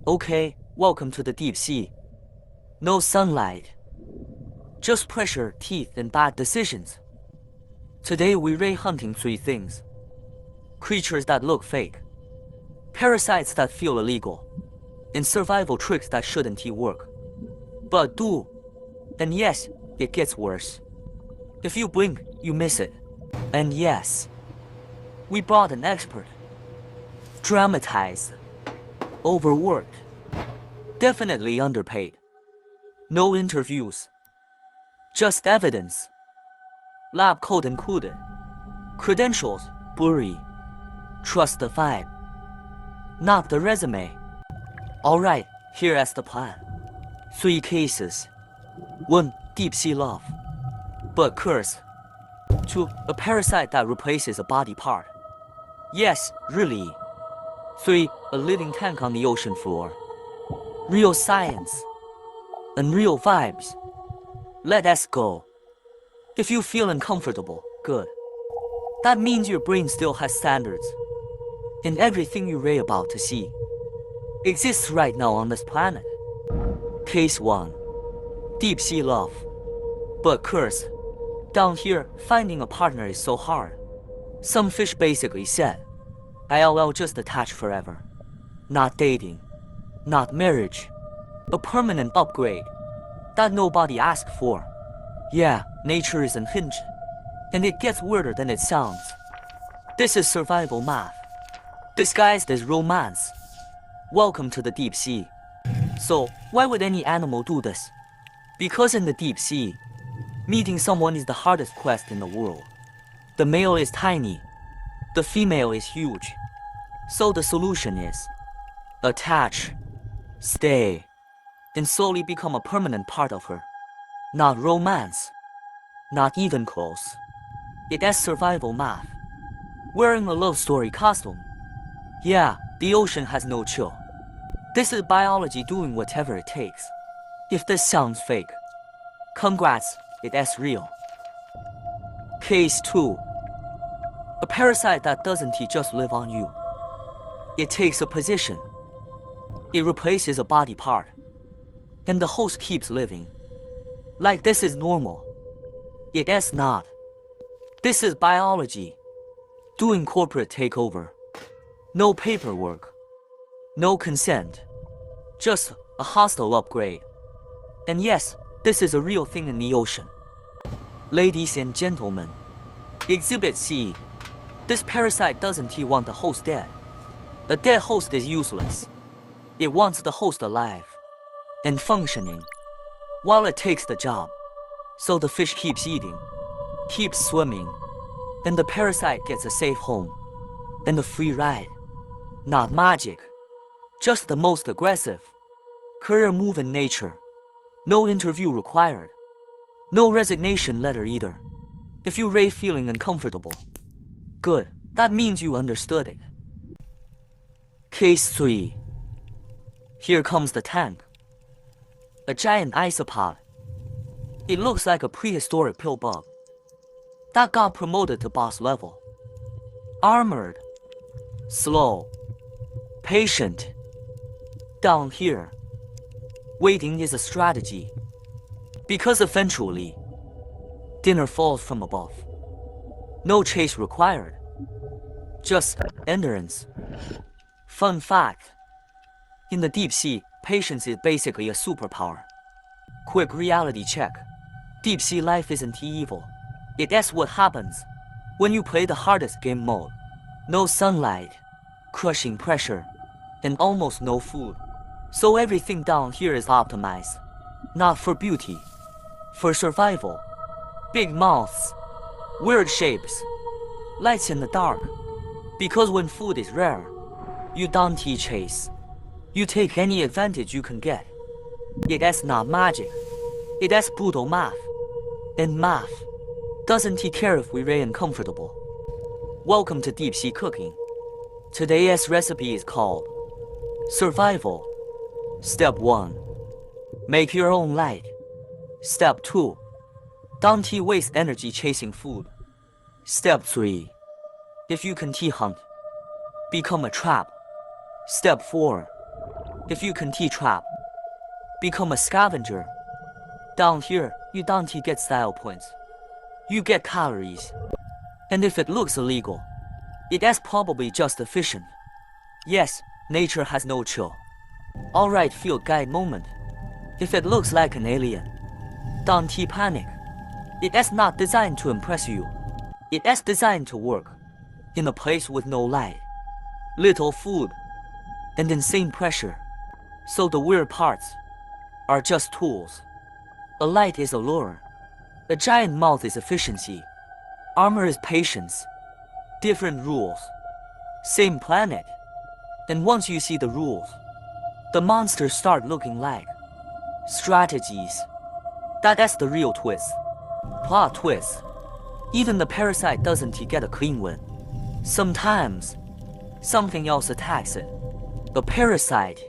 Okay, welcome to the deep sea. No sunlight. Just pressure, teeth, and bad decisions. Today we ray hunting three things. Creatures that look fake. Parasites that feel illegal. And survival tricks that shouldn't work. But do. And yes, it gets worse. If you blink, you miss it. And yes, we brought an expert. Dramatized. Overworked. Definitely underpaid. No interviews. Just evidence. Lab coat included. Credentials, blurry. Trust the vibe. Not the resume. Alright, here's the plan. 3 cases. 1. Deep sea love. But curse. 2. A parasite that replaces a body part. Yes, really. 3. A living tank on the ocean floor. Real science. And real vibes. Let us go. If you feel uncomfortable, good. That means your brain still has standards. And everything you read about to see exists right now on this planet. Case 1. Deep sea love. But curse. Down here, finding a partner is so hard. Some fish basically said, ILL just attach forever. Not dating. Not marriage. A permanent upgrade. That nobody asked for. Yeah, nature is unhinged. And it gets weirder than it sounds. This is survival math. Disguised as romance. Welcome to the deep sea. So, why would any animal do this? Because in the deep sea, meeting someone is the hardest quest in the world. The male is tiny. The female is huge. So the solution is attach, stay, and slowly become a permanent part of her. Not romance. Not even close. It's survival math. Wearing a love story costume. Yeah, the ocean has no chill. This is biology doing whatever it takes. If this sounds fake, congrats, it's real. Case 2. A parasite that doesn't just live on you. It takes a position. It replaces a body part. And the host keeps living. Like this is normal. It's not. This is biology. Doing corporate takeover. No paperwork. No consent. Just a hostile upgrade. And yes, this is a real thing in the ocean. Ladies and gentlemen, Exhibit C. This parasite doesn't want the host dead. A dead host is useless. It wants the host alive and functioning while it takes the job. So the fish keeps eating, keeps swimming, and the parasite gets a safe home and a free ride. Not magic, just the most aggressive career move in nature. No interview required. No resignation letter either. If you rate feeling uncomfortable, good, that means you understood it. Case 3. Here comes the tank. A giant isopod. It looks like a prehistoric pill bug that got promoted to boss level. Armored. Slow. Patient. Down here. Waiting is a strategy. Because eventually, dinner falls from above. No chase required. Just endurance. Fun fact. In the deep sea, patience is basically a superpower. Quick reality check. Deep sea life isn't evil. It's what happens when you play the hardest game mode. No sunlight, crushing pressure, and almost no food. So everything down here is optimized. Not for beauty, for survival. Big mouths, weird shapes, lights in the dark. Because when food is rare, you don't chase. You take any advantage you can get. It's not magic. It's brutal math. And math doesn't care if we are uncomfortable. Welcome to deep sea cooking. Today's recipe is called Survival. Step 1. Make your own light. Step 2. Don't waste energy chasing food. Step 3. If you can hunt, become a trap. Step 4. If you can trap, become a scavenger. Down here, you don't get style points. You get calories. And if it looks illegal, it is probably just efficient. Yes, nature has no chill. Alright, field guide moment. If it looks like an alien, don't panic. It is not designed to impress you. It is designed to work in a place with no light, little food, and insane pressure. So the weird parts are just tools. A light is allure. A giant mouth is efficiency. Armor is patience. Different rules. Same planet. And once you see the rules, the monsters start looking like strategies. That is the real twist. Plot twist. Even the parasite doesn't get a clean win. Sometimes, something else attacks it. A parasite.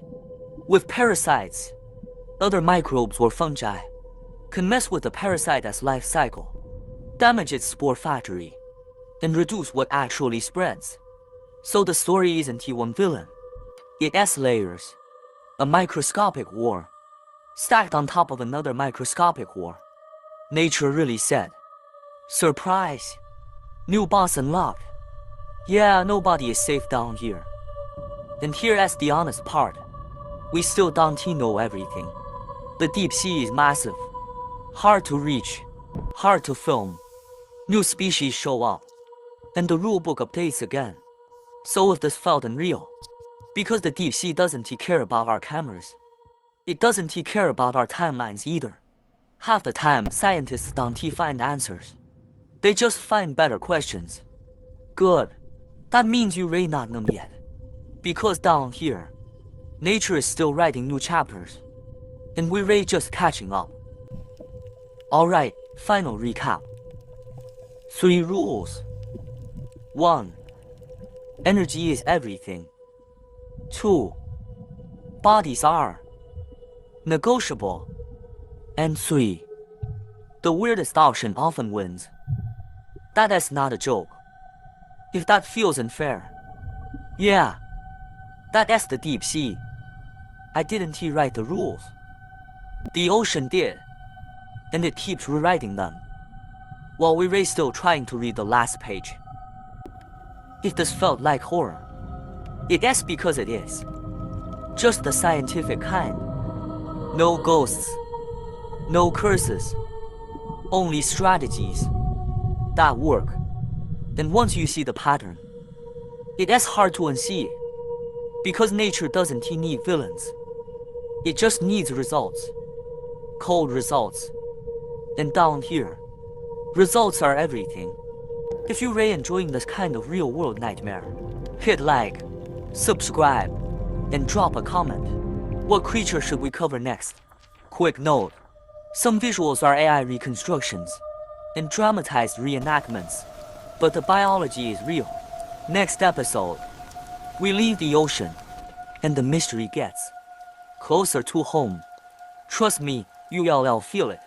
With parasites, other microbes or fungi can mess with the parasite's life cycle, damage its spore factory, and reduce what actually spreads. So the story isn't one villain. It has layers. A microscopic war, stacked on top of another microscopic war. Nature really said, surprise, new boss unlocked. Yeah, nobody is safe down here. And here is the honest part. We still don't know everything. The deep sea is massive, hard to reach, hard to film. New species show up, and the rulebook updates again. So if this felt unreal, because the deep sea doesn't care about our cameras. It doesn't care about our timelines either. Half the time, scientists don't find answers. They just find better questions. Good. That means you may not know yet. Because down here, nature is still writing new chapters. And we're just catching up. Alright, final recap. 3 rules. 1. Energy is everything. 2. Bodies are negotiable. And 3. The weirdest option often wins. That is not a joke. If that feels unfair, yeah, that is the deep sea. I didn't write the rules. The ocean did, and it keeps rewriting them, while we're still trying to read the last page. If this felt like horror, it is because it is. Just the scientific kind. No ghosts, no curses, only strategies that work. And once you see the pattern, it is hard to unsee, because nature doesn't need villains. It just needs results. Cold results. And down here, results are everything. If you're enjoying this kind of real-world nightmare, hit like, subscribe, and drop a comment. What creature should we cover next? Quick note. Some visuals are AI reconstructions and dramatized reenactments, but the biology is real. Next episode, we leave the ocean, and the mystery gets closer to home. Trust me, you'll feel it.